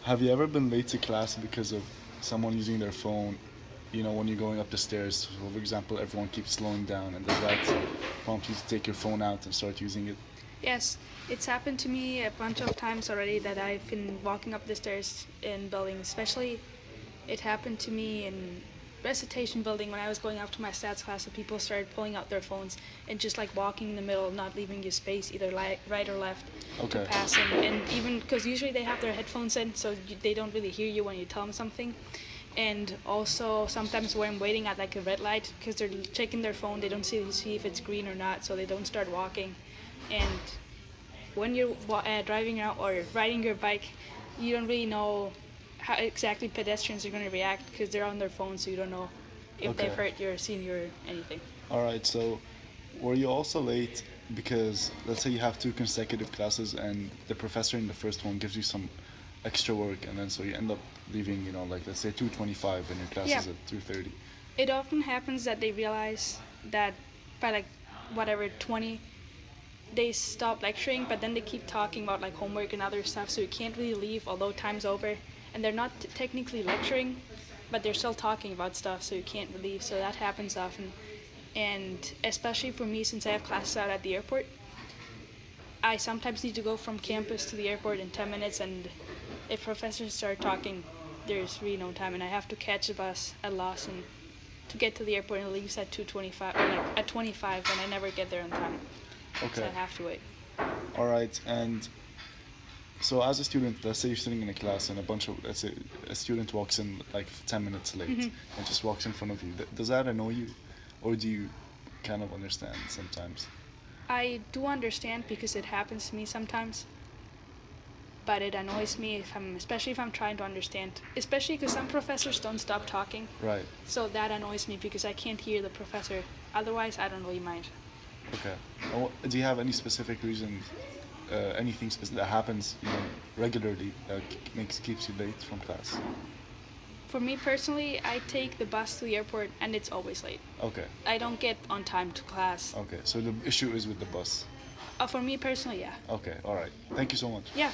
Have you ever been late to class because of someone using their phone? When you're going up the stairs, so for example, everyone keeps slowing down, and does that prompt you to take your phone out and start using it? Yes, it's happened to me a bunch of times already that I've been walking up the stairs in buildings. Especially, it happened to me in recitation building when I was going up to my stats class and people started pulling out their phones and just like walking in the middle, not leaving you space either right or left to Okay. pass them. And even because usually they have their headphones in, so they don't really hear you when you tell them something. And also sometimes when I'm waiting at like a red light, because they're checking their phone, they don't see if it's green or not, so they don't start walking. And when you're driving out or riding your bike, you don't really know how exactly pedestrians are going to react because they're on their phone, so you don't know if they've Okay. heard your seen or anything. All right. So, were you also late because let's say you have two consecutive classes and the professor in the first one gives you some extra work, and then so you end up leaving, like let's say 2:25 and your class Yeah, is at 2:30. it often happens that they realize that by like whatever 20 they stop lecturing, but then they keep talking about like homework and other stuff, so you can't really leave although time's over. And they're not technically lecturing, but they're still talking about stuff, so you can't leave. So that happens often. And especially for me, since I have classes out at the airport, I sometimes need to go from campus to the airport in 10 minutes, and if professors start talking, there's really no time, and I have to catch a bus at Lawson to get to the airport, and it leaves at 2:25 or like at 25, and I never get there on time, so I Okay. have to wait. All right. And so, as a student, let's say you're sitting in a class and let's say a student walks in like 10 minutes late and just walks in front of you. Does that annoy you? Or do you kind of understand sometimes? I do understand because it happens to me sometimes, but it annoys me especially if I'm trying to understand, especially because some professors don't stop talking. Right. So that annoys me because I can't hear the professor. Otherwise, I don't really mind. Okay. And do you have any specific reason, anything specific that happens, regularly that keeps you late from class? For me personally, I take the bus to the airport and it's always late. Okay. I don't get on time to class. Okay. So the issue is with the bus. For me personally, yeah. Okay. All right. Thank you so much. Yeah.